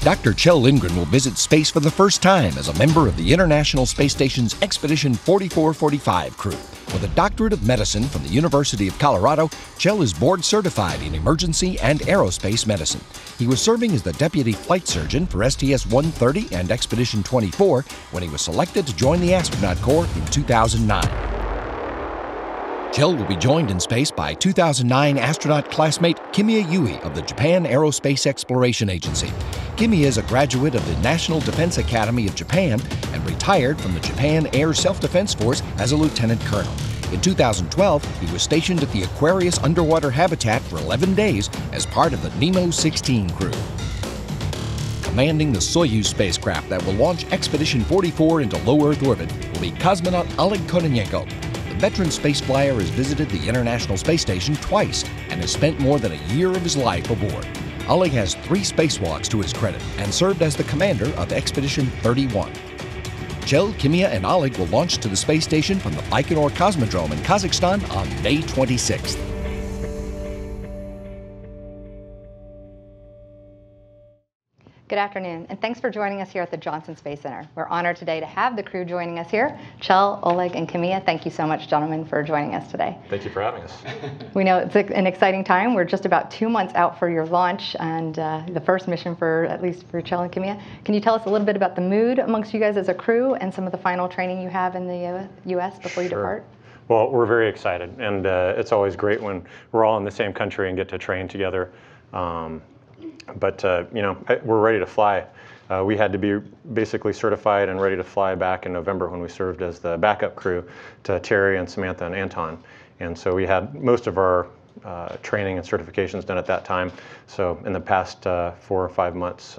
Dr. Kjell Lindgren will visit space for the first time as a member of the International Space Station's Expedition 4445 crew. With a doctorate of medicine from the University of Colorado, Kjell is board certified in emergency and aerospace medicine. He was serving as the deputy flight surgeon for STS-130 and Expedition 24 when he was selected to join the Astronaut Corps in 2009. Kjell will be joined in space by 2009 astronaut classmate Kimiya Yui of the Japan Aerospace Exploration Agency. Kimiya is a graduate of the National Defense Academy of Japan and retired from the Japan Air Self-Defense Force as a lieutenant colonel. In 2012, he was stationed at the Aquarius underwater habitat for 11 days as part of the Nemo 16 crew. Commanding the Soyuz spacecraft that will launch Expedition 44 into low Earth orbit will be cosmonaut Oleg Kononenko. The veteran space flyer has visited the International Space Station twice and has spent more than a year of his life aboard. Oleg has 3 spacewalks to his credit and served as the commander of Expedition 31. Kjell, Kimiya, and Oleg will launch to the space station from the Baikonur Cosmodrome in Kazakhstan on May 26th. Good afternoon, and thanks for joining us here at the Johnson Space Center. We're honored today to have the crew joining us here. Kjell, Oleg, and Kimiya, thank you so much, gentlemen, for joining us today. Thank you for having us. We know it's an exciting time. We're just about 2 months out for your launch and the first mission for, at least for Kjell and Kimiya. Can you tell us a little bit about the mood amongst you guys as a crew and some of the final training you have in the U.S. before you depart? Well, we're very excited, and it's always great when we're all in the same country and get to train together. But you know, we're ready to fly. We had to be basically certified and ready to fly back in November when we served as the backup crew to Terry and Samantha and Anton. And so we had most of our training and certifications done at that time. So in the past 4 or 5 months,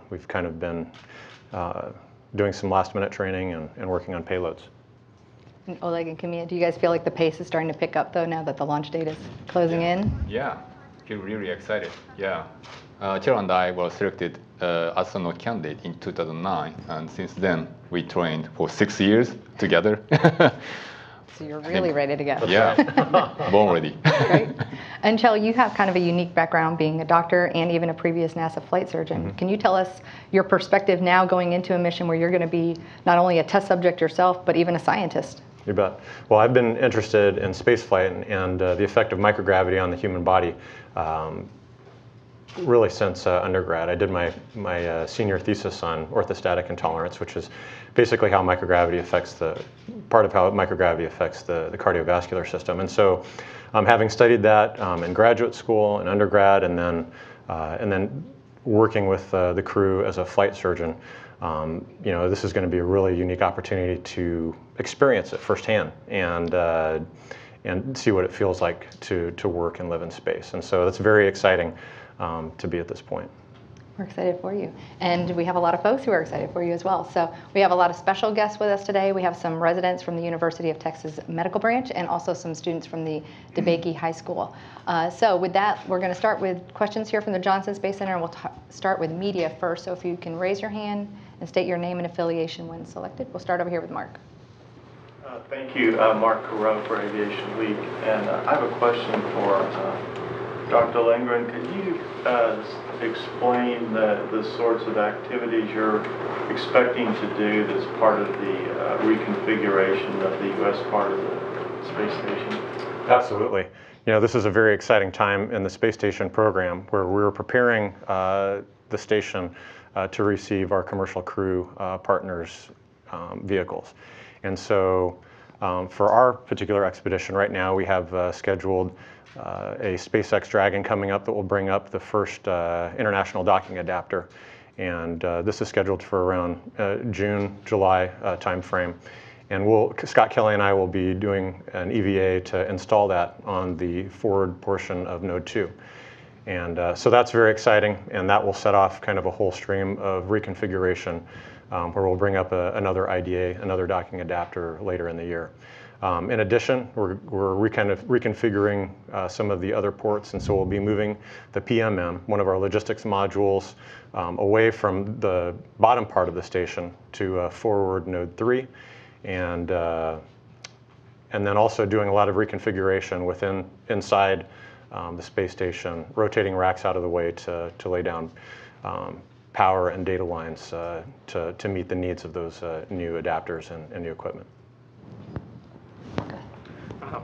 we've kind of been doing some last-minute training and working on payloads. And Oleg and Kimiya, do you guys feel like the pace is starting to pick up, though, now that the launch date is closing in? Yeah, feel really excited. Yeah. Kjell and I were selected astronaut candidate in 2009, and since then we trained for 6 years together. So you're really ready to go. Yeah, born ready. Great. And Kjell, you have kind of a unique background being a doctor and even a previous NASA flight surgeon. Mm-hmm. Can you tell us your perspective now going into a mission where you're going to be not only a test subject yourself, but even a scientist? You bet. Well, I've been interested in spaceflight and the effect of microgravity on the human body really since undergrad. I did my senior thesis on orthostatic intolerance, which is basically how microgravity affects the cardiovascular system. And so having studied that in graduate school and undergrad, and then working with the crew as a flight surgeon, you know, this is going to be a really unique opportunity to experience it firsthand and see what it feels like to work and live in space. And so that's very exciting to be at this point. We're excited for you. And we have a lot of folks who are excited for you as well. So we have a lot of special guests with us today. We have some residents from the University of Texas Medical Branch and also some students from the DeBakey High School. So with that, we're going to start with questions here from the Johnson Space Center, and we'll start with media first. So if you can raise your hand and state your name and affiliation when selected. We'll start over here with Mark. Thank you, Mark Carreau for Aviation Week. And I have a question for Dr. Lindgren. Could you explain the sorts of activities you're expecting to do as part of the reconfiguration of the U.S. part of the space station? Absolutely. You know, this is a very exciting time in the space station program where we're preparing the station to receive our commercial crew partners' vehicles. And so for our particular expedition right now, we have scheduled a SpaceX Dragon coming up that will bring up the first international docking adapter. And this is scheduled for around June, July timeframe. And Scott Kelly and I will be doing an EVA to install that on the forward portion of Node 2. And so that's very exciting, and that will set off kind of a whole stream of reconfiguration where we'll bring up another IDA, another docking adapter later in the year. In addition, we're reconfiguring some of the other ports, and so we'll be moving the PMM, one of our logistics modules, away from the bottom part of the station to forward Node 3, and then also doing a lot of reconfiguration inside the space station, rotating racks out of the way to lay down power and data lines to meet the needs of those new adapters and new equipment.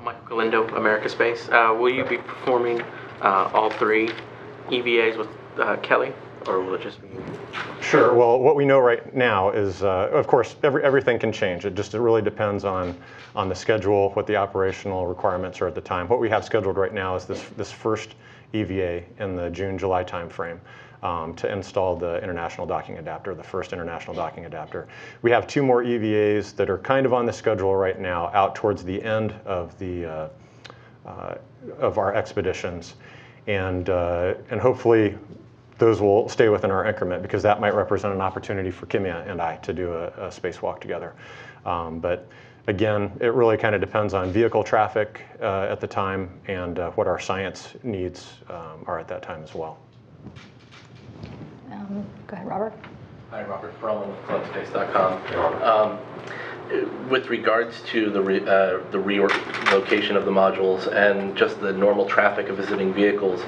Michael Galindo, America Space. Will you be performing all three EVAs with Kelly, or will it just be? Sure. Well, what we know right now is, of course, everything can change. It really depends on the schedule, what the operational requirements are at the time. What we have scheduled right now is this first EVA in the June-July timeframe to install the international docking adapter, the first international docking adapter. We have 2 more EVAs that are kind of on the schedule right now, out towards the end of of our expeditions, and hopefully those will stay within our increment, because that might represent an opportunity for Kimiya and I to do a spacewalk together. But again, it really kind of depends on vehicle traffic at the time and what our science needs are at that time as well. Go ahead, Robert. Hi, Robert Perlman with clubspace.com. With regards to the relocation of the modules and just the normal traffic of visiting vehicles,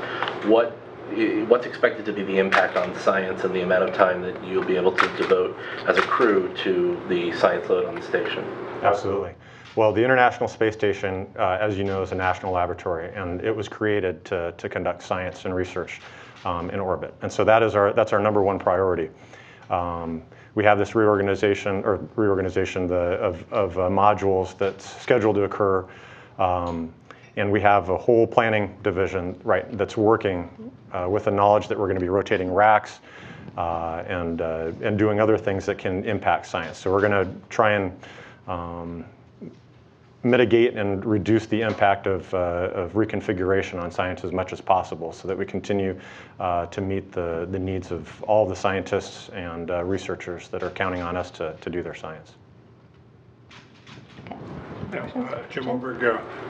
what's expected to be the impact on science and the amount of time that you'll be able to devote as a crew to the science load on the station? Absolutely. Well, the International Space Station, as you know, is a national laboratory, and it was created to conduct science and research in orbit. And so that's our #1 priority. We have this reorganization of modules that's scheduled to occur, and we have a whole planning division that's working with the knowledge that we're going to be rotating racks and doing other things that can impact science. So we're going to try and mitigate and reduce the impact of reconfiguration on science as much as possible, so that we continue to meet the needs of all the scientists and researchers that are counting on us to do their science. Okay. Jim Oberg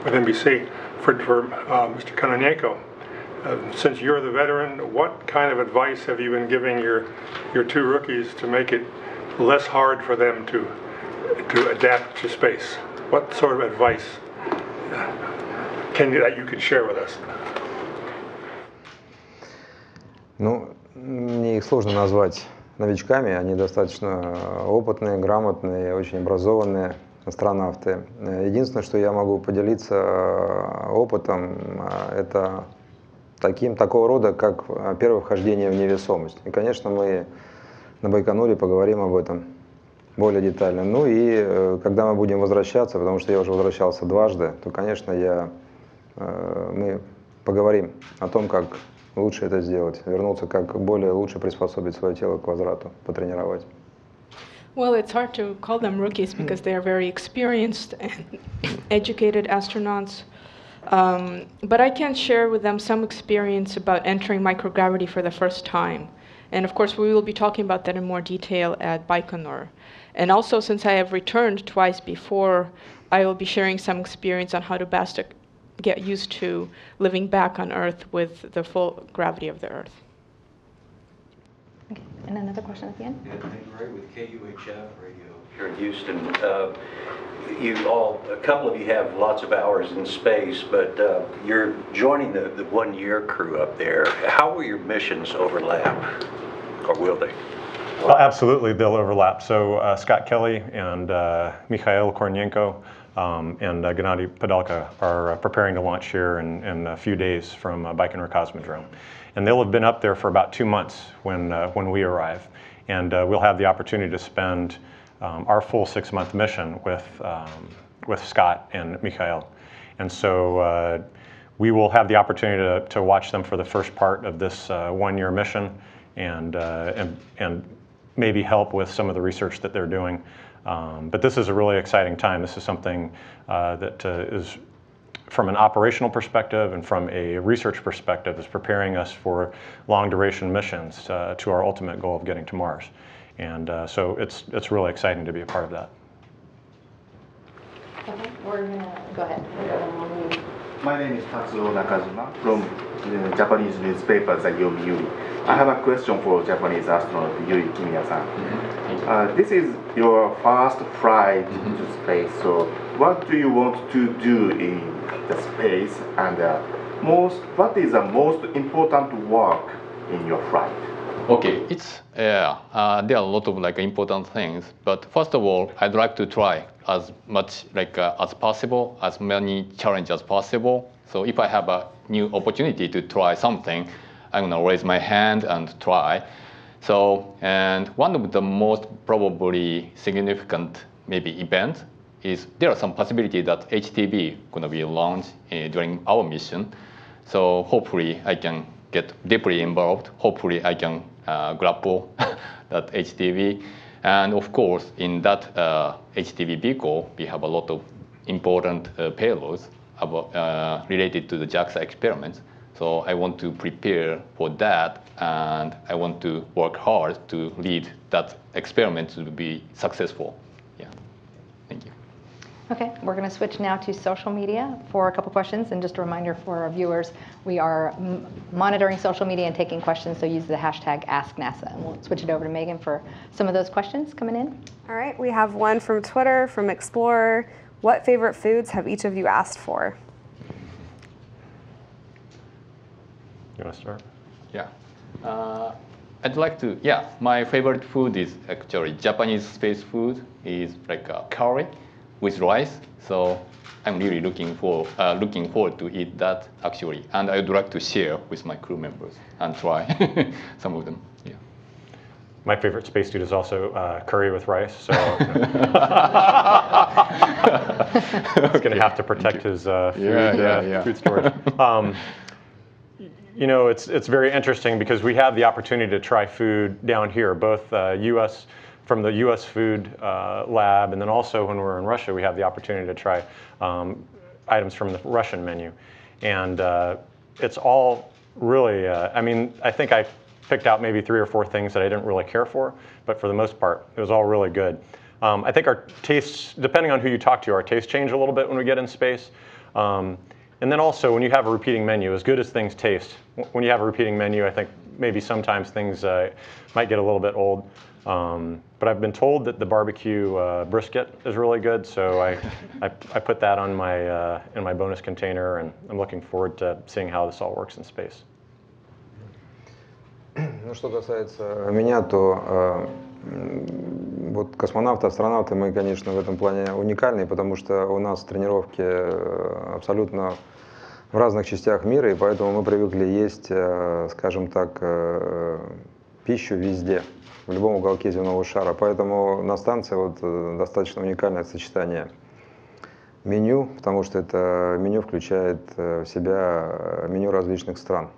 with NBC. For Mr. Kononenko, since you're the veteran, what kind of advice have you been giving your 2 rookies to make it less hard for them to adapt to space? What sort of advice that you can share with us? Ну, мне их сложно назвать новичками. Они достаточно опытные, грамотные, очень образованные астронавты. Единственное, что я могу поделиться опытом, это такого рода, как первое вхождение в невесомость. И, конечно, мы на Байконуре поговорим об этом более детально. Ну и когда мы будем возвращаться, потому что я уже возвращался дважды, то, конечно, мы поговорим о том, как лучше это сделать, вернуться, как более лучше приспособить свое тело к возврату, потренировать. Well, it's hard to call them rookies because they are very experienced and educated astronauts. But I can share with them some experience about entering microgravity for the first time. And of course, we will be talking about that in more detail at Baikonur. And also, since I have returned twice before, I will be sharing some experience on how to best get used to living back on Earth with the full gravity of the Earth. Okay. And another question at the end? Yeah, right, with KUHF radio here in Houston. A couple of you have lots of hours in space, but you're joining the 1-year crew up there. How will your missions overlap, or will they? Well, absolutely, they'll overlap. So Scott Kelly and Mikhail Kornienko and Gennady Padalka are preparing to launch here in a few days from Baikonur Cosmodrome. And they'll have been up there for about 2 months when we arrive. And we'll have the opportunity to spend our full 6-month mission with Scott and Mikhail. And so we will have the opportunity to watch them for the first part of this 1-year mission and maybe help with some of the research that they're doing. But this is a really exciting time. This is something that is, from an operational perspective and from a research perspective, is preparing us for long-duration missions to our ultimate goal of getting to Mars. And so it's really exciting to be a part of that. Okay, we're going to go ahead. My name is Tatsuo Nakajima from the Japanese newspaper, the Yomi Yui. I have a question for Japanese astronaut Yui Kimiya-san. This is your first flight to space, so what do you want to do in the space, and what is the most important work in your flight? Okay, it's there are a lot of important things, but first of all, I'd like to try as much as possible, as many challenges as possible. So if I have a new opportunity to try something, I'm gonna raise my hand and try. So, and one of the most probably significant maybe event is there are some possibility that HTV gonna be launched during our mission. So hopefully I can get deeply involved. Hopefully I can grapple that HTV. And of course, in that HTV vehicle, we have a lot of important payloads related to the JAXA experiments. So I want to prepare for that, and I want to work hard to lead that experiment to be successful. Yeah, thank you. Okay, we're going to switch now to social media for a couple questions. And just a reminder for our viewers, we are monitoring social media and taking questions, so use the hashtag AskNASA. And we'll switch it over to Megan for some of those questions coming in. All right, we have one from Twitter, from Explorer. What favorite foods have each of you asked for? You want to start? Yeah. I'd like to, my favorite food is actually Japanese space food, is like a curry with rice. So I'm really looking forward to eat that actually. And I would like to share with my crew members and try some of them. Yeah. My favorite space food is also curry with rice. So he's going to have to protect his food storage. You know, it's very interesting because we have the opportunity to try food down here, both from the U.S. Food Lab, and then also when we're in Russia, we have the opportunity to try items from the Russian menu. And it's all really, I mean, I think I picked out maybe 3 or 4 things that I didn't really care for, but for the most part, it was all really good. I think our tastes, depending on who you talk to, our tastes change a little bit when we get in space. And then also, when you have a repeating menu, as good as things taste, when you have a repeating menu, I think maybe sometimes things might get a little bit old. But I've been told that the barbecue brisket is really good, so I put that on in my bonus container, and I'm looking forward to seeing how this all works in space. Ну, что касается меня, то вот космонавты, астронавты, мы, конечно, в этом плане уникальны, потому что у нас тренировки абсолютно в разных частях мира, и поэтому мы привыкли есть, скажем так, пищу везде, в любом уголке земного шара. Поэтому на станции вот достаточно уникальное сочетание меню, потому что это меню включает в себя меню различных стран.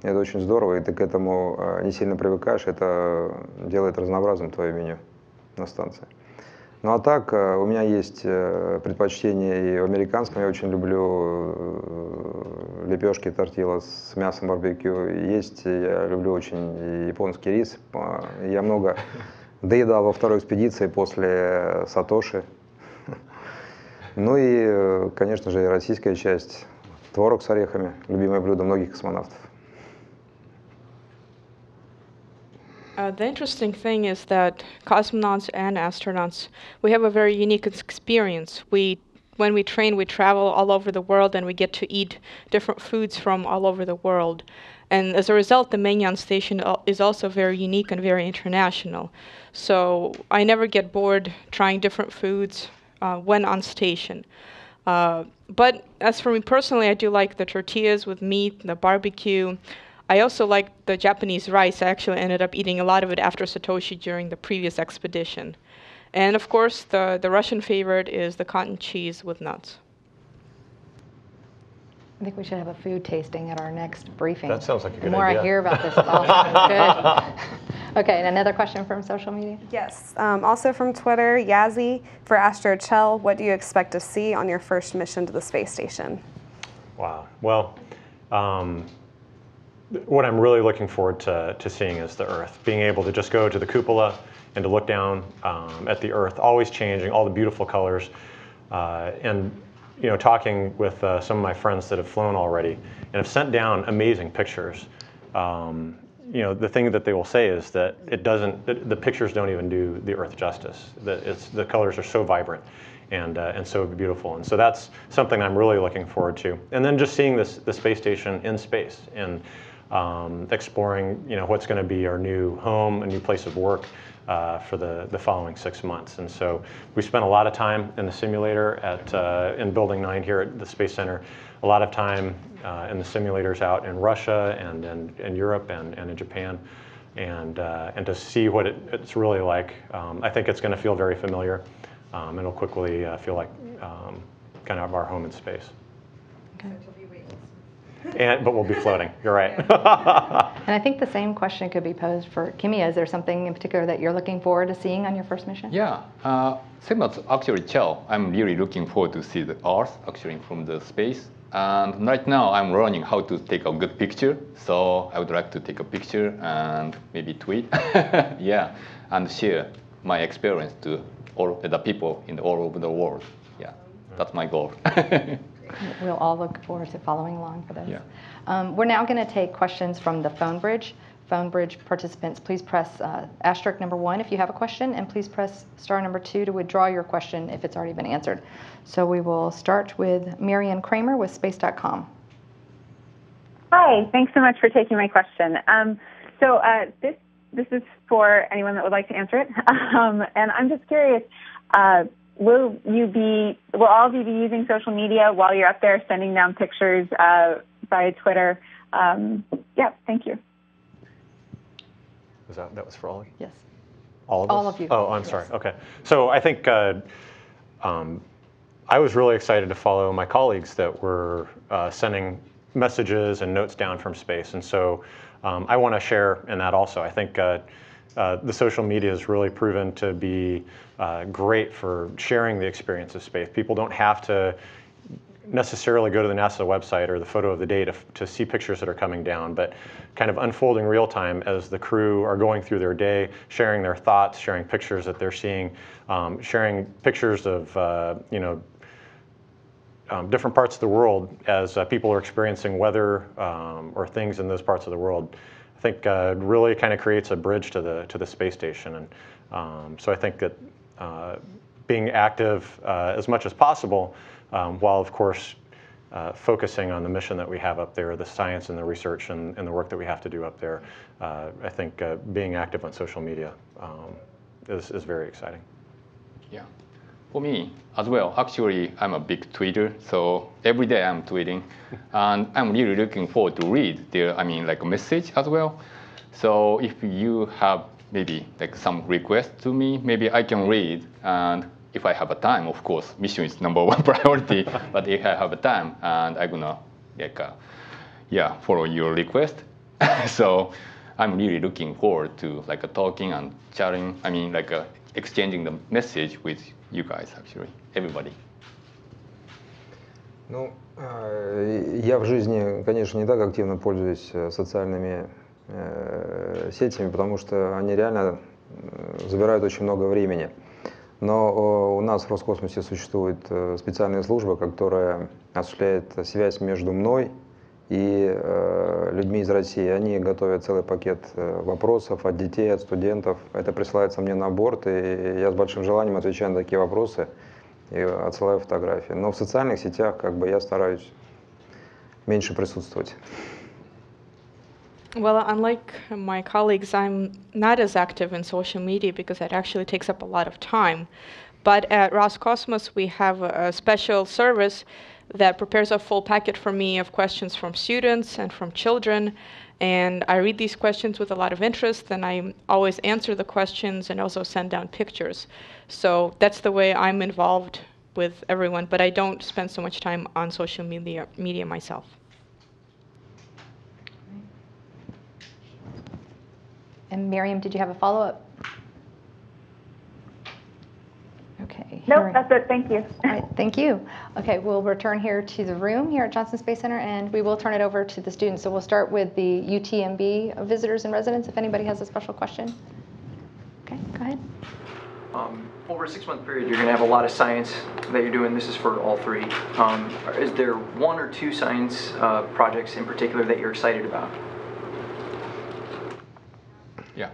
Это очень здорово, и ты к этому не сильно привыкаешь, это делает разнообразным твое меню на станции. Ну а так, у меня есть предпочтение и в американском, я очень люблю лепешки, тортилла с мясом барбекю. Есть, я люблю очень японский рис. Я много доедал во второй экспедиции после Сатоши. Ну и, конечно же, и российская часть. Творог с орехами, любимое блюдо многих космонавтов. The interesting thing is that cosmonauts and astronauts, we have a very unique experience. When we train, we travel all over the world, and we get to eat different foods from all over the world. And as a result, the menu on station is also very unique and very international. So I never get bored trying different foods when on station. But as for me personally, I do like the tortillas with meat, the barbecue. I also like the Japanese rice. I actually ended up eating a lot of it after Satoshi during the previous expedition. And of course, the Russian favorite is the cotton cheese with nuts. I think we should have a food tasting at our next briefing. That sounds like a good idea. The more I hear about this, it's awesome. Good. Okay, and another question from social media? Yes, also from Twitter, Yazzie, for Astronaut Kjell, what do you expect to see on your first mission to the space station? Wow. Well, what I'm really looking forward to seeing is the Earth. Being able to just go to the cupola and to look down at the Earth, always changing, all the beautiful colors. And you know, talking with some of my friends that have flown already and have sent down amazing pictures. You know, the thing that they will say is that the pictures don't even do the Earth justice. The colors are so vibrant and so beautiful. And so that's something I'm really looking forward to. And then just seeing the space station in space. And exploring what's going to be our new home, a new place of work for the following 6 months. And so we spent a lot of time in the simulator in Building 9 here at the Space Center, a lot of time in the simulators out in Russia and in Europe and in Japan, and to see what it's really like. I think it's going to feel very familiar, and it'll quickly feel like kind of our home in space. Okay. But we'll be floating, you're right. And I think the same question could be posed for Kimiya. Is there something in particular that you're looking forward to seeing on your first mission? Yeah, same as actually Kjell, I'm really looking forward to see the Earth actually from the space. And right now I'm learning how to take a good picture. So I would like to take a picture and maybe tweet, yeah, and share my experience to all the people all over the world. Yeah, that's my goal. We'll all look forward to following along for those. Yeah. We're now going to take questions from the phone bridge. Phone bridge participants, please press asterisk number 1 if you have a question, and please press star number 2 to withdraw your question if it's already been answered. So we will start with Marianne Kramer with space.com. Hi, thanks so much for taking my question. This is for anyone that would like to answer it. And I'm just curious, will all of you be using social media while you're up there sending down pictures via Twitter? Yeah, thank you. That was for all of you? Yes. All of us? All of you. Oh, I'm sorry. Okay. So I think I was really excited to follow my colleagues that were sending messages and notes down from space. And so I want to share in that also. I think the social media has really proven to be great for sharing the experience of space. People don't have to necessarily go to the NASA website or the photo of the day to see pictures that are coming down, but kind of unfolding real time as the crew are going through their day, sharing their thoughts, sharing pictures that they're seeing, sharing pictures of different parts of the world as people are experiencing weather or things in those parts of the world. I think really kind of creates a bridge to the space station, and so I think that being active as much as possible, while of course focusing on the mission that we have up there, the science and the research and the work that we have to do up there, I think being active on social media is very exciting. Yeah, for me as well, actually I'm a big tweeter, so every day I'm tweeting, and I'm really looking forward to read their, like a message as well. So if you have maybe like some request to me, maybe I can read, and if I have a time, of course, mission is #1 priority, but if I have a time, and I'm gonna follow your request. So I'm really looking forward to talking and chatting, exchanging the message with you guys, actually, everybody. Ну, я в жизни, конечно, не так активно пользуюсь социальными сетями, потому что они реально забирают очень много времени. Но у нас в Роскосмосе существует специальная служба, которая осуществляет связь между мной и людьми из России. Они готовят целый пакет вопросов от детей, от студентов. Это присылается мне на борт, и я с большим желанием отвечаю на такие вопросы и отсылаю фотографии. Но в социальных сетях я стараюсь меньше присутствовать. Well, unlike my colleagues, I'm not as active in social media because it actually takes up a lot of time. But at Roscosmos, we have a special service that prepares a full packet for me of questions from students and from children. And I read these questions with a lot of interest, and I always answer the questions and also send down pictures. So that's the way I'm involved with everyone, but I don't spend so much time on social media myself. And Miriam, did you have a follow-up? Okay. Nope, that's it. Thank you. All right, thank you. Okay, we'll return here to the room here at Johnson Space Center, and we will turn it over to the students. So we'll start with the UTMB visitors and residents, if anybody has a special question. Okay, go ahead. Over a 6-month period, you're going to have a lot of science that you're doing. This is for all three. Is there 1 or 2 science projects in particular that you're excited about? Yeah.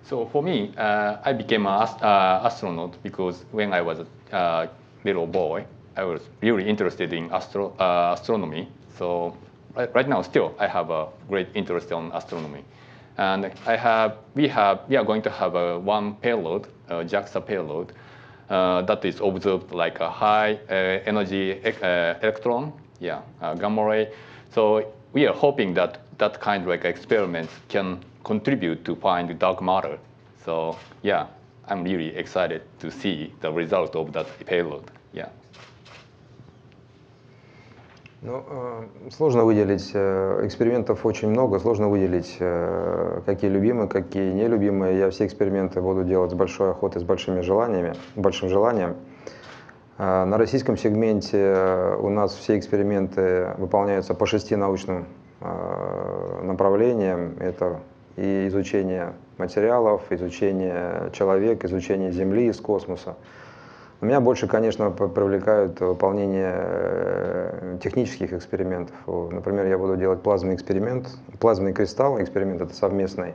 So for me, I became an astronaut because when I was a little boy, I was really interested in astronomy. So right now still I have a great interest in astronomy. And we are going to have one payload, JAXA payload, that is observed like a high energy electron, gamma ray. So we are hoping that that kind of like experiments can contribute to find dark matter. So yeah, I'm really excited to see the result of that payload. Yeah. Ну, сложно выделить, экспериментов очень много, сложно выделить, какие любимые, какие нелюбимые. Я все эксперименты буду делать с большой охотой, с большим желанием. На российском сегменте у нас все эксперименты выполняются по 6 научным направлениям. Это и изучение материалов, изучение человека, изучение Земли из космоса. Меня больше, конечно, привлекают выполнение технических экспериментов. Например, я буду делать плазменный эксперимент. Плазменный кристалл эксперимент — это совместный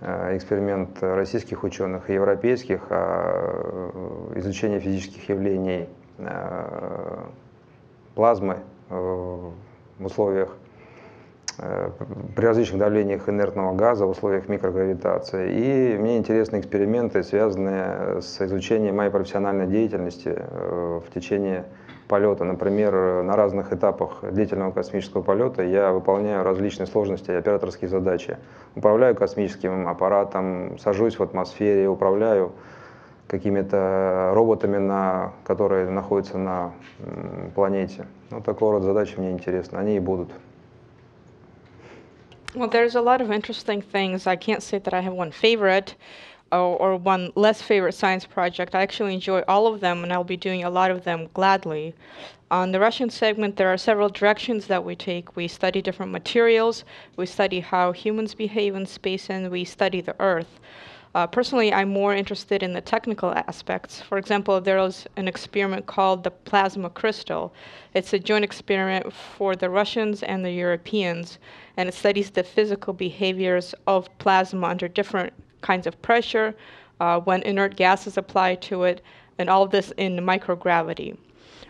эксперимент российских ученых и европейских, изучение физических явлений плазмы в условиях при различных давлениях инертного газа, в условиях микрогравитации. И мне интересны эксперименты, связанные с изучением моей профессиональной деятельности в течение полета. Например, на разных этапах длительного космического полета я выполняю различные сложности и операторские задачи. Управляю космическим аппаратом, сажусь в атмосфере, управляю какими-то роботами, которые находятся на планете. Ну, такого рода задачи мне интересны, они и будут. Well, there's a lot of interesting things. I can't say that I have one favorite or one less favorite science project. I actually enjoy all of them, and I'll be doing a lot of them gladly. On the Russian segment, there are several directions that we take. We study different materials, we study how humans behave in space, and we study the Earth. Personally, I'm more interested in the technical aspects. For example, there was an experiment called the plasma crystal. It's a joint experiment for the Russians and the Europeans, and it studies the physical behaviors of plasma under different kinds of pressure, when inert gas is applied to it, and all of this in microgravity.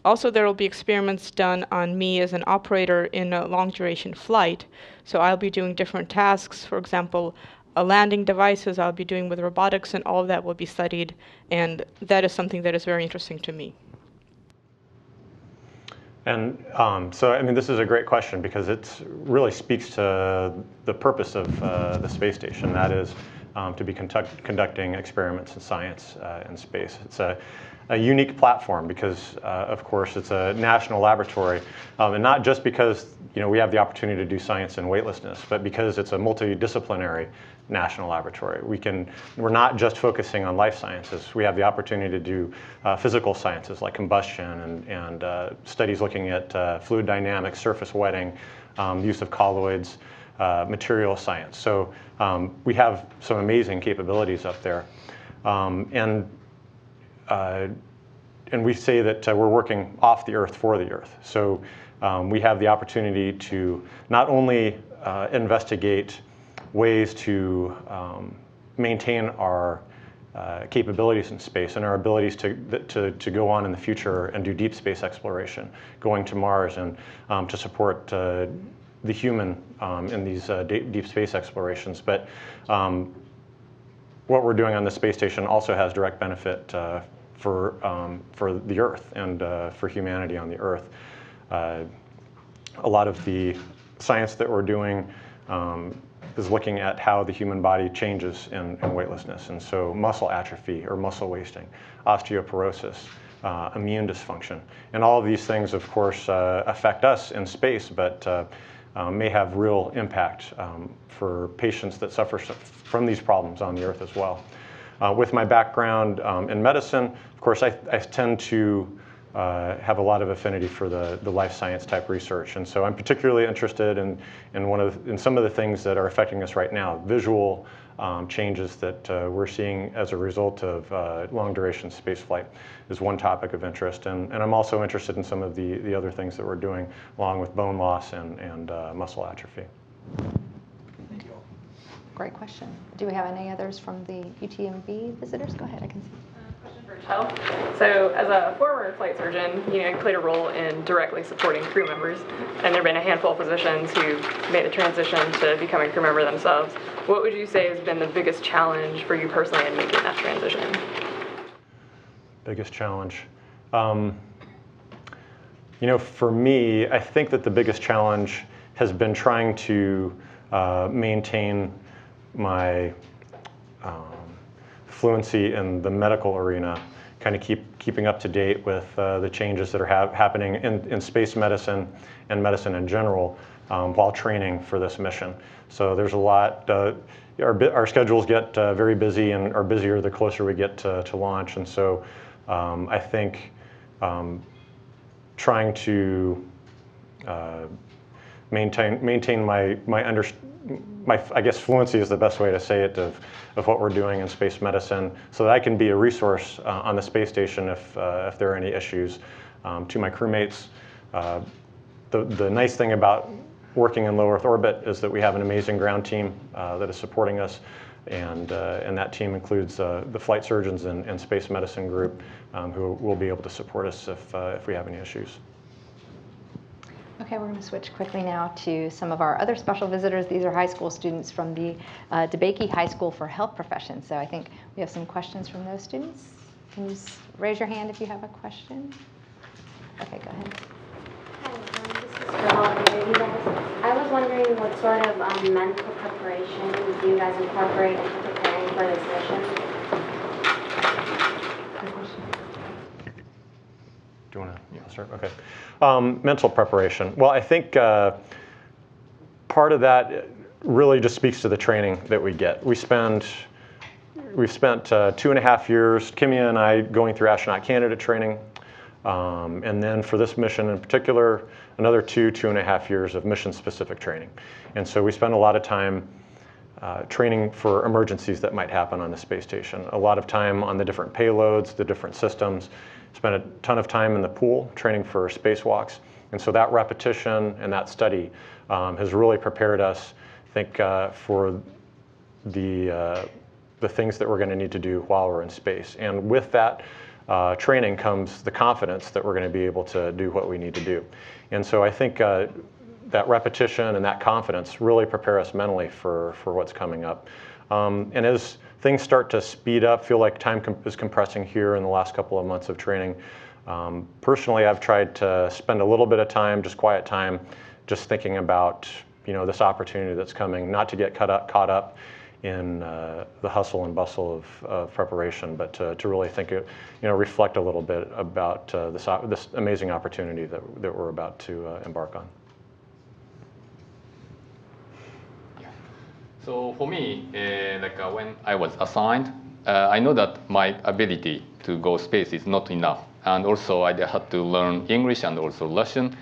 Also, there will be experiments done on me as an operator in a long-duration flight. So I'll be doing different tasks. For example, landing devices I'll be doing with robotics, and all of that will be studied, and that is something that is very interesting to me. And so, I mean, this is a great question because it really speaks to the purpose of the space station. That is to be conducting experiments in science in space. It's a unique platform because, of course, it's a national laboratory, and not just because we have the opportunity to do science in weightlessness, but because it's a multidisciplinary national laboratory. We're not just focusing on life sciences. We have the opportunity to do physical sciences like combustion and studies looking at fluid dynamics, surface wetting, use of colloids, material science. So we have some amazing capabilities up there. And we say that we're working off the Earth for the Earth. So we have the opportunity to not only investigate ways to maintain our capabilities in space and our abilities to go on in the future and do deep space exploration, going to Mars and to support the human in these deep space explorations. But what we're doing on the space station also has direct benefit for the Earth and for humanity on the Earth. A lot of the science that we're doing is looking at how the human body changes in weightlessness. And so muscle atrophy or muscle wasting, osteoporosis, immune dysfunction. And all of these things, of course, affect us in space, but may have real impact for patients that suffer from these problems on the Earth as well. With my background in medicine, of course, I tend to have a lot of affinity for the life science type research. And so I'm particularly interested in some of the things that are affecting us right now. Visual changes that we're seeing as a result of long duration space flight is one topic of interest. And I'm also interested in some of the other things that we're doing along with bone loss and muscle atrophy. Thank you. Great question. Do we have any others from the UTMB visitors? Go ahead, I can see. Question for Health. So as a former flight surgeon, you played a role in directly supporting crew members, and there have been a handful of physicians who made the transition to becoming a crew member themselves. What would you say has been the biggest challenge for you personally in making that transition? Biggest challenge. For me, I think that the biggest challenge has been trying to maintain my fluency in the medical arena, kind of keeping up to date with the changes that are happening in space medicine and medicine in general while training for this mission. So there's a lot, our schedules get very busy and are busier the closer we get to launch. And so I think trying to maintain my I guess fluency is the best way to say it of what we're doing in space medicine, so that I can be a resource on the space station if there are any issues to my crewmates. The nice thing about working in low Earth orbit is that we have an amazing ground team that is supporting us, and that team includes the flight surgeons and space medicine group who will be able to support us if we have any issues. Okay, we're going to switch quickly now to some of our other special visitors. These are high school students from the DeBakey High School for Health Professions. So I think we have some questions from those students. Can you raise your hand if you have a question? Okay, go ahead. Hi, this is for all of you guys. I was wondering what sort of mental preparation do you guys incorporate into preparing for this mission? Do you want to start? Okay. Mental preparation. Well, I think part of that really just speaks to the training that we get. We've spent 2.5 years, Kimiya and I, going through astronaut candidate training. And then for this mission in particular, another 2.5 years of mission-specific training. And so we spend a lot of time training for emergencies that might happen on the space station. A lot of time on the different payloads, the different systems. Spent a ton of time in the pool training for spacewalks. And so that repetition and that study has really prepared us, I think, for the things that we're going to need to do while we're in space. And with that training comes the confidence that we're going to be able to do what we need to do. And so I think that repetition and that confidence really prepare us mentally for what's coming up. And as things start to speed up, feel like time is compressing here in the last couple of months of training, personally I've tried to spend a little bit of time, just quiet time, just thinking about this opportunity that's coming, not to get caught up in the hustle and bustle of preparation, but to really think, reflect a little bit about this amazing opportunity that we're about to embark on. So for me, when I was assigned, I know that my ability to go space is not enough. And also I had to learn English and also Russian.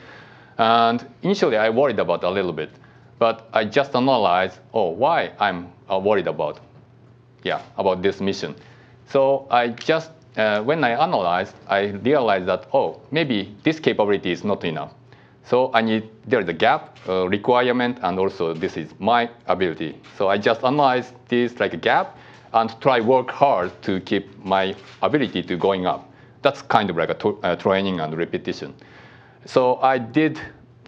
And initially I worried about a little bit, but I just analyzed, why I'm worried about this mission. So I just, when I analyzed, I realized that, maybe this capability is not enough. So there's a gap, requirement, and also this is my ability. So I just analyze this like a gap and try work hard to keep my ability to going up. That's kind of like a training and repetition. So I did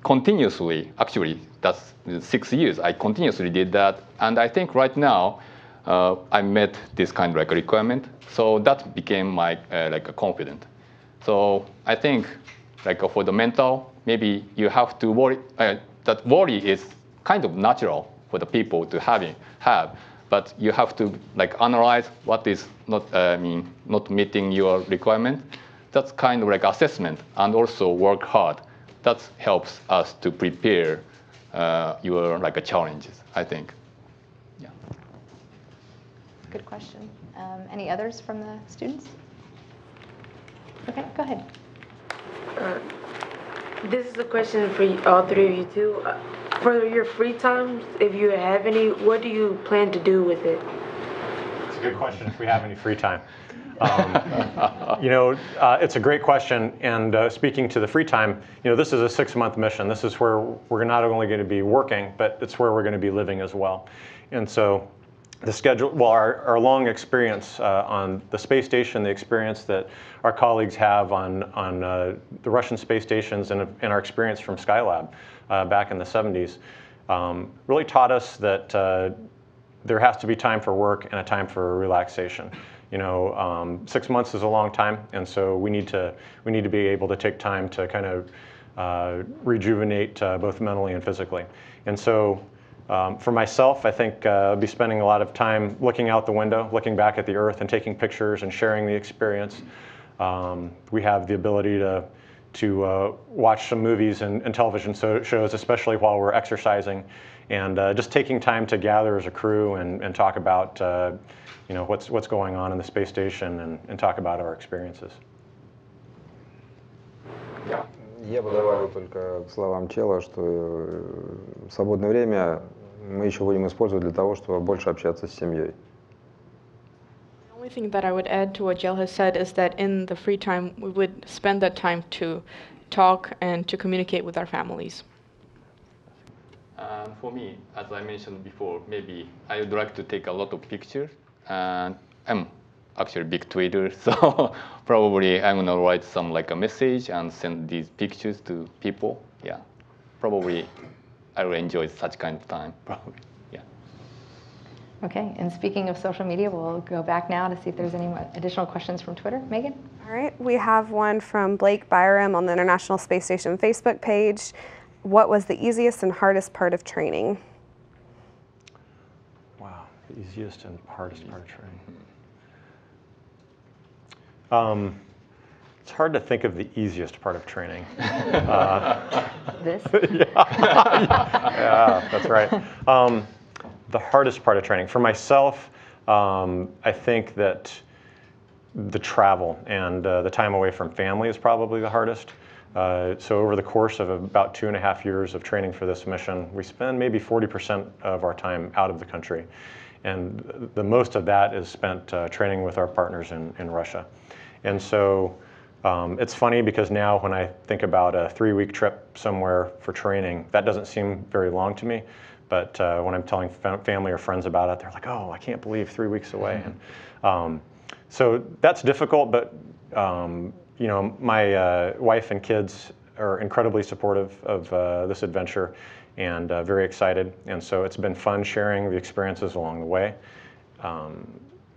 continuously, actually, that's 6 years, I continuously did that. And I think right now, I met this kind of like a requirement. So that became my like a confident. So I think like for the mental, maybe you have to worry, that worry is kind of natural for the people to have, but you have to like analyze what is not meeting your requirement. That's kind of like assessment and also work hard. That helps us to prepare your like challenges, I think. Yeah. Good question. Any others from the students? Okay, go ahead. This is a question for all three of you too. For your free time, if you have any, what do you plan to do with it? It's a good question if we have any free time. It's a great question. And speaking to the free time, this is a 6-month mission. This is where we're not only going to be working, but it's where we're going to be living as well. And so the schedule, well, our long experience on the space station, the experience that our colleagues have on the Russian space stations, and our experience from Skylab back in the 70s, really taught us that there has to be time for work and a time for relaxation. You know, 6 months is a long time, and so we need to be able to take time to kind of rejuvenate both mentally and physically. And so for myself, I think I'll be spending a lot of time looking out the window, looking back at the Earth and taking pictures and sharing the experience. We have the ability to watch some movies and television shows, especially while we're exercising, and just taking time to gather as a crew and talk about you know, what's going on in the space station and talk about our experiences. Я бы добавил только к словам Чела, что свободное время мы еще будем использовать для того, чтобы больше общаться с семьей. The only thing that I would add to what Jill has said is that in the free time we would spend that time to talk and to communicate with our families. For me, as I mentioned before, maybe I would like to take a lot of pictures, and I'm actually a big tweeter, so probably I'm gonna write some like a message and send these pictures to people. Yeah, probably I will enjoy such kind of time. Probably, yeah. Okay, and speaking of social media, we'll go back now to see if there's any additional questions from Twitter. Megan? All right, we have one from Blake Byram on the International Space Station Facebook page. What was the easiest and hardest part of training? Wow, the easiest and hardest part of training. It's hard to think of the easiest part of training. This? Yeah, that's right. The hardest part of training. For myself, I think that the travel and the time away from family is probably the hardest. So over the course of about 2.5 years of training for this mission, we spend maybe 40% of our time out of the country. And the most of that is spent training with our partners in Russia. And so it's funny because now when I think about a 3-week trip somewhere for training, that doesn't seem very long to me. But when I'm telling family or friends about it, they're like, oh, I can't believe 3 weeks away. And, so that's difficult, but you know, my wife and kids are incredibly supportive of this adventure and very excited. And so it's been fun sharing the experiences along the way.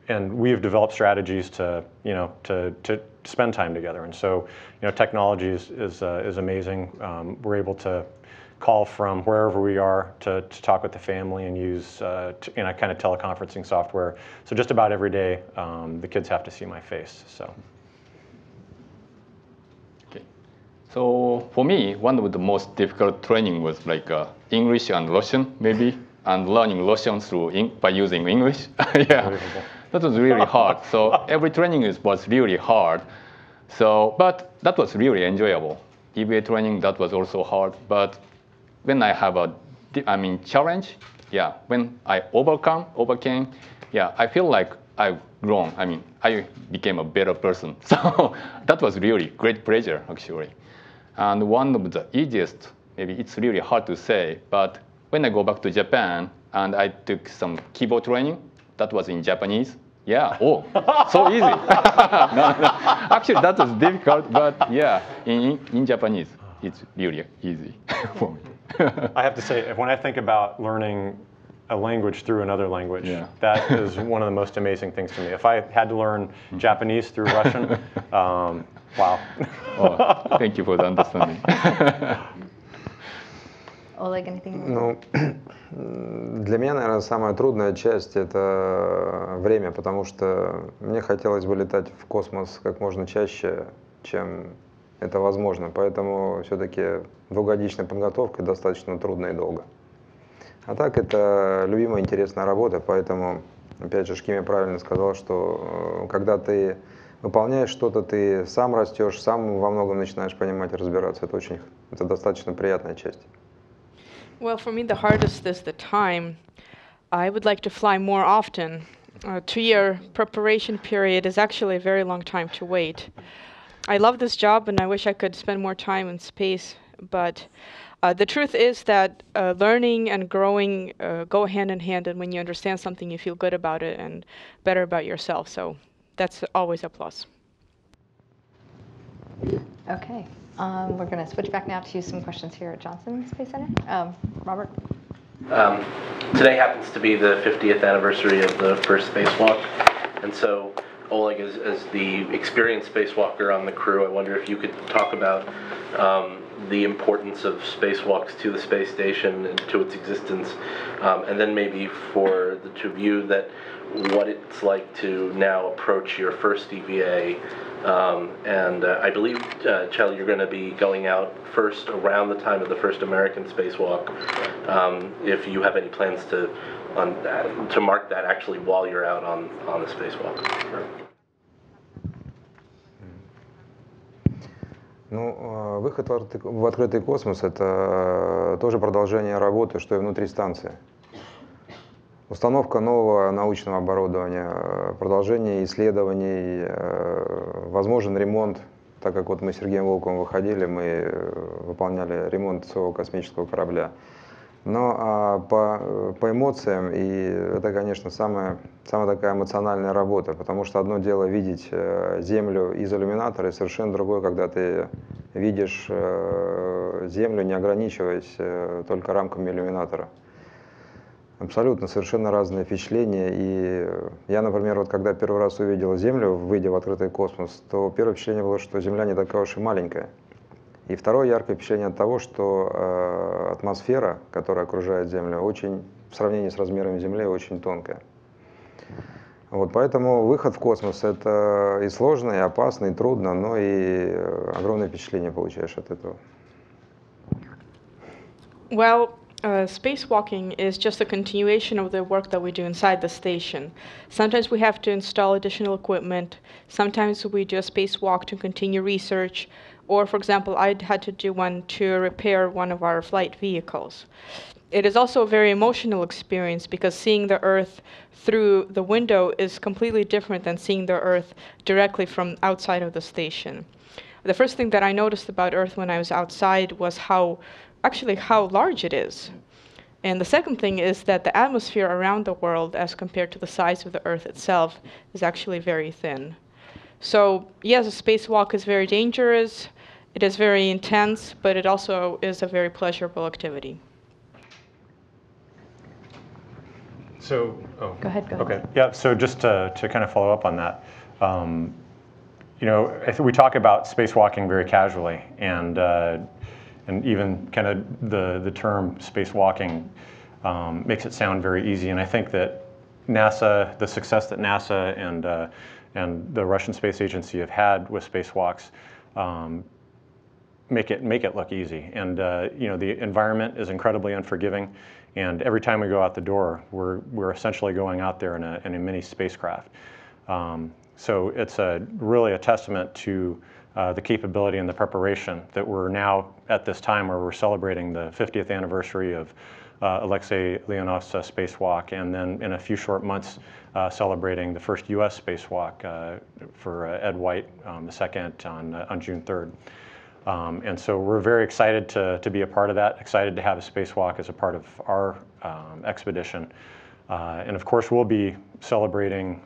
And we've developed strategies to, you know, to spend time together. And so, you know, technology is amazing. We're able to call from wherever we are to talk with the family and use, you know, kind of teleconferencing software. So just about every day, the kids have to see my face. So. Okay. So for me, one of the most difficult training was like English and Russian, maybe, and learning Russian by using English. Yeah. That was really hard. So every training was really hard. So, but that was really enjoyable. EVA training, that was also hard. But when I have challenge, yeah, when I overcame, yeah, I feel like I've grown. I became a better person. So that was really great pleasure, actually. And one of the easiest, maybe it's really hard to say, but when I go back to Japan and I took some keyboard training, that was in Japanese. Yeah, oh, so easy. No. Actually, that was difficult, but yeah, in Japanese, it's really easy for me. I have to say, when I think about learning a language through another language, yeah, that is one of the most amazing things to me. If I had to learn Japanese through Russian, wow. Oh, thank you for the understanding. Oleg, anything? Ну, для меня, наверное, самая трудная часть – это время, потому что мне хотелось бы летать в космос как можно чаще, чем это возможно. Поэтому все-таки двухгодичная подготовка достаточно трудно и долго. А так, это любимая, интересная работа, поэтому, опять же, Кимия правильно сказал, что когда ты выполняешь что-то, ты сам растешь, сам во многом начинаешь понимать и разбираться. Это достаточно приятная часть. Well, for me, the hardest is the time. I would like to fly more often. A 2-year preparation period is actually a very long time to wait. I love this job, and I wish I could spend more time in space, but The truth is that learning and growing go hand in hand, and when you understand something, you feel good about it and better about yourself. So that's always a plus. Okay, we're going to switch back now to some questions here at Johnson Space Center. Robert? Today happens to be the 50th anniversary of the first spacewalk, and so Oleg, as the experienced spacewalker on the crew, I wonder if you could talk about the importance of spacewalks to the space station and to its existence, and then maybe for the two of you, that what it's like to now approach your first EVA. And I believe, Kjell, you're going to be going out first around the time of the first American spacewalk. If you have any plans to mark that actually while you're out on the spacewalk. Ну, выход в открытый космос – это тоже продолжение работы, что и внутри станции. Установка нового научного оборудования, продолжение исследований, возможен ремонт, так как вот мы с Сергеем Волковым выходили, мы выполняли ремонт своего космического корабля. Но по эмоциям, и это, конечно, самая такая эмоциональная работа, потому что одно дело видеть Землю из иллюминатора, и совершенно другое, когда ты видишь Землю, не ограничиваясь только рамками иллюминатора. Абсолютно совершенно разные впечатления. И я, например, вот когда первый раз увидел Землю, выйдя в открытый космос, то первое впечатление было, что Земля не такая уж и маленькая. И второе яркое впечатление от того, что атмосфера, которая окружает Землю, очень, в сравнении с размерами Земли, очень тонкая. Вот, поэтому выход в космос – это и сложно, и опасно, и трудно, но и огромное впечатление получаешь от этого. Well, spacewalking is just a continuation of the work that we do inside the station. Sometimes we have to install additional equipment. Sometimes we do a spacewalk to continue research. Or, for example, I had to do one to repair one of our flight vehicles. It is also a very emotional experience because seeing the Earth through the window is completely different than seeing the Earth directly from outside of the station. The first thing that I noticed about Earth when I was outside was how large it is. And the second thing is that the atmosphere around the world, as compared to the size of the Earth itself, is actually very thin. So, yes, a spacewalk is very dangerous, it is very intense, but it also is a very pleasurable activity. So, Go ahead. Okay, yeah, so just to kind of follow up on that, you know, I think we talk about spacewalking very casually, and even kind of the term spacewalking makes it sound very easy. And I think that NASA, the success that NASA and the Russian Space Agency have had with spacewalks, make it look easy. And you know, the environment is incredibly unforgiving, and every time we go out the door, we're essentially going out there in a mini spacecraft. So it's really a testament to the capability and the preparation that we're now at this time where we're celebrating the 50th anniversary of Alexei Leonov's spacewalk, and then in a few short months celebrating the first U.S. spacewalk for Ed White, the second on June 3rd. And so we're very excited to be a part of that, excited to have a spacewalk as a part of our expedition. And of course we'll be celebrating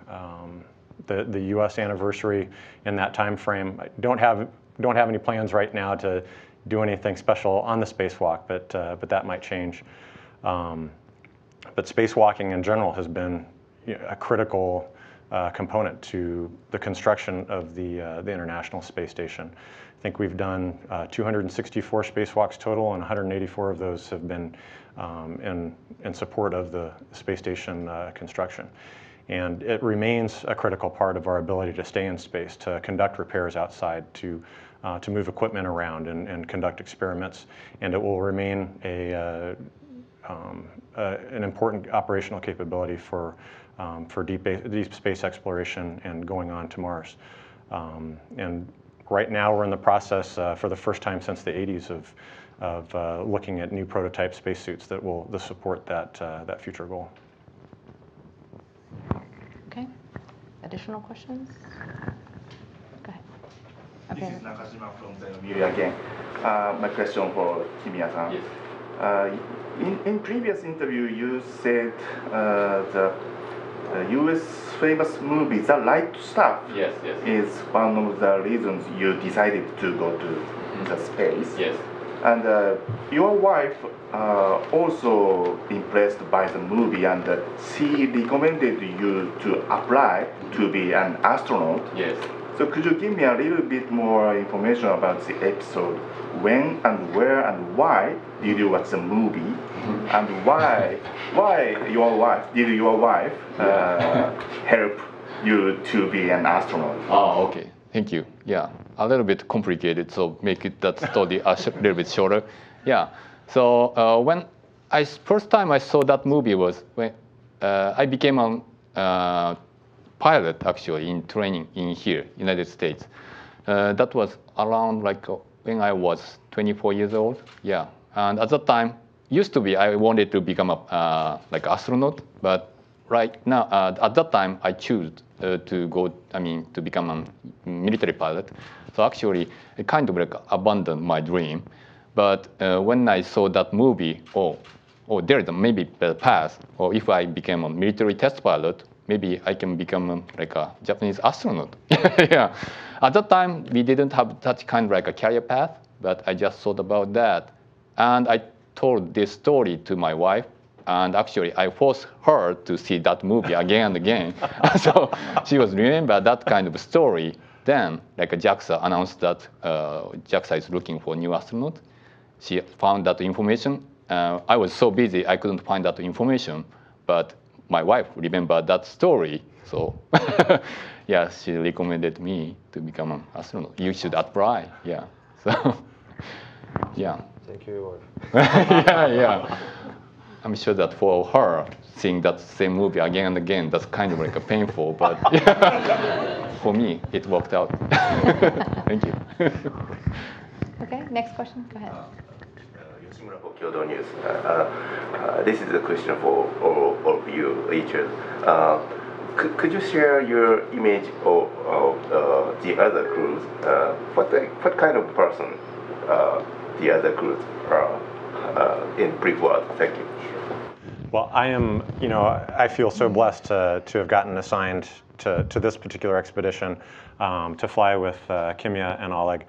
the U.S. anniversary in that time frame. I don't have any plans right now to do anything special on the spacewalk, but that might change. But spacewalking in general has been a critical component to the construction of the International Space Station. I think we've done 264 spacewalks total, and 184 of those have been in support of the space station construction. And it remains a critical part of our ability to stay in space, to conduct repairs outside, to move equipment around and conduct experiments. And it will remain an important operational capability for deep space exploration and going on to Mars. And right now we're in the process, for the first time since the 80s, of looking at new prototype spacesuits that will support that future goal. Okay. Additional questions? Go This is Nakajima from the media again. My question for Kimiya-san. Yes. In previous interview, you said the U.S. famous movie The Right Stuff is one of the reasons you decided to go to the space. Yes. And your wife also impressed by the movie, and she recommended you to apply to be an astronaut. Yes. So could you give me a little bit more information about the episode? When and where and why did you watch the movie? And why did your wife help you to be an astronaut? Oh, okay. Thank you. Yeah, a little bit complicated, so make it that story a little bit shorter. Yeah. So when first time I saw that movie was when I became a pilot actually in training in here, United States. That was around like when I was 24 years old. Yeah. And at that time, used to be I wanted to become a like astronaut, but right now at that time I chose to go. To become a military pilot. So actually, it kind of like abandoned my dream. But when I saw that movie, there is a maybe better path. Or if I became a military test pilot, maybe I can become like a Japanese astronaut. Yeah. At that time, we didn't have such kind of like a career path, but I just thought about that. And I told this story to my wife, and actually I forced her to see that movie again and again. So she was remember that kind of story. Then, like JAXA announced that JAXA is looking for a new astronaut. She found that information. I was so busy I couldn't find that information, but my wife remembered that story. So yeah, she recommended me to become an astronaut. You should apply. Yeah. So yeah. Thank you, wife. Yeah. I'm sure that for her, seeing that same movie again and again, that's kind of like a painful, but yeah, for me, it worked out. Thank you. Okay, next question, go ahead. Kyoto News. This is a question for all of you, each. Could you share your image of the other crews? What kind of person the other crews are in brief words? Thank you. Well, I feel so blessed to have gotten assigned to this particular expedition to fly with Kimiya and Oleg.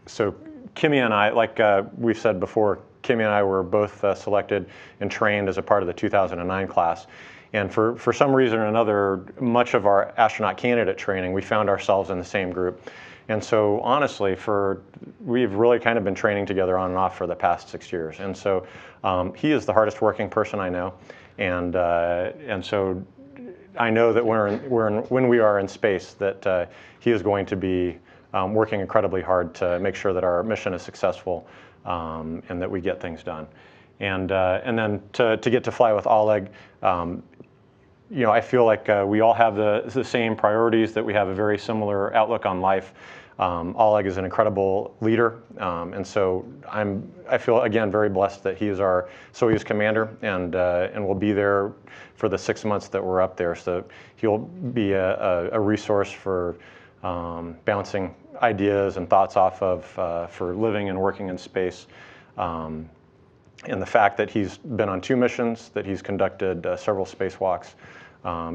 So Kimiya and I, like we've said before, Kimiya and I were both selected and trained as a part of the 2009 class. And for some reason or another, much of our astronaut candidate training, we found ourselves in the same group. And so honestly, we've really kind of been training together on and off for the past 6 years. And so he is the hardest working person I know. And so I know that when we are in space, that he is going to be working incredibly hard to make sure that our mission is successful and that we get things done. And then to get to fly with Oleg, I feel like we all have the same priorities, that we have a very similar outlook on life. Oleg is an incredible leader, and so I feel again very blessed that he is our Soyuz commander, and will be there for the 6 months that we're up there. So he'll be a resource for bouncing ideas and thoughts off of for living and working in space. And the fact that he's been on 2 missions, that he's conducted several spacewalks,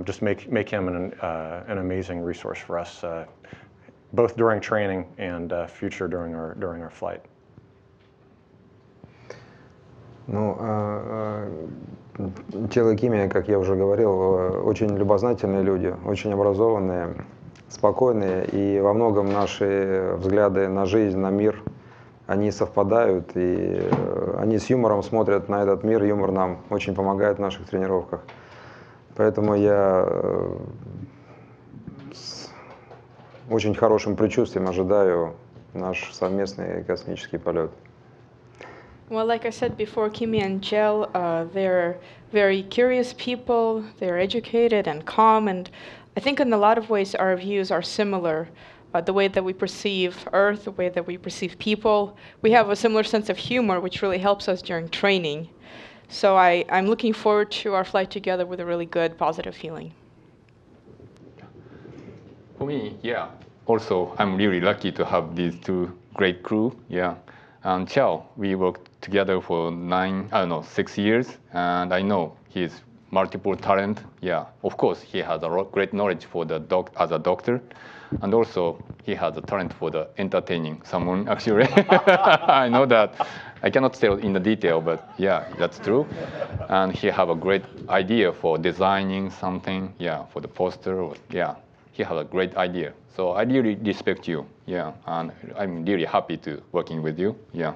just make him an amazing resource for us, both during training and future during our flight. Кjell и Kimiya, как я уже говорил, очень любознательные люди, очень образованные, спокойные, и во многом наши взгляды на жизнь, на мир, они совпадают, и они с юмором смотрят на этот мир, юмор нам очень помогает в наших тренировках. Поэтому я с очень хорошим предчувствием ожидаю наш совместный космический полет. Well, like I said before, Kimiya and Kjell, they're very curious people, they're educated and calm, and I think in a lot of ways our views are similar. The way that we perceive Earth, the way that we perceive people. We have a similar sense of humor, which really helps us during training. So I'm looking forward to our flight together with a really good, positive feeling. For me, yeah. also, I'm really lucky to have these two great crew. Yeah, and Kjell, we worked together for 6 years, and I know he's multiple talent. Yeah, of course, he has a great knowledge for the as a doctor, and also he has a talent for the entertaining someone. Actually, I know that. I cannot tell in the detail, but yeah, that's true. And he have a great idea for designing something. Yeah, for the poster. Yeah, he has a great idea. So I really respect you. Yeah, and I'm really happy to working with you. Yeah.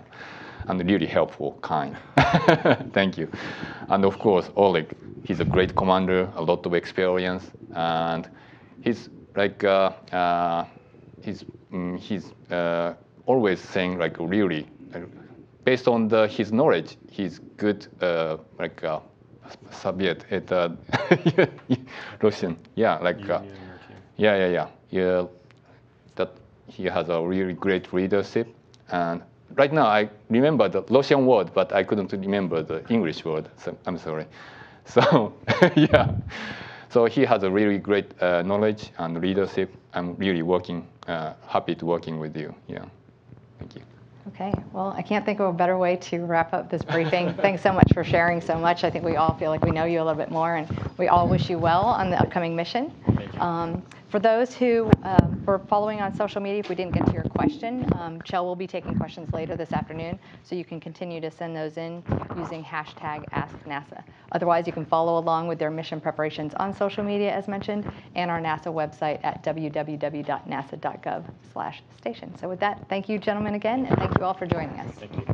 And really helpful, kind. Thank you. And of course, Oleg, he's a great commander, a lot of experience, and he's like he's always saying like really, based on his knowledge, he's good Soviet at Russian. Yeah, like yeah. That he has a really great leadership. And right now I remember the Russian word, but I couldn't remember the English word. So I'm sorry. So yeah, so he has a really great knowledge and leadership. I'm really happy to working with you. Yeah, thank you. Okay, well, I can't think of a better way to wrap up this briefing. Thanks so much for sharing so much. I think we all feel like we know you a little bit more, and we all wish you well on the upcoming mission. For those who were following on social media, if we didn't get to your question, Kjell will be taking questions later this afternoon, so you can continue to send those in using hashtag AskNASA. Otherwise, you can follow along with their mission preparations on social media, as mentioned, and our NASA website at www.nasa.gov/station. So with that, thank you, gentlemen, again, and thank you all for joining us. Thank you.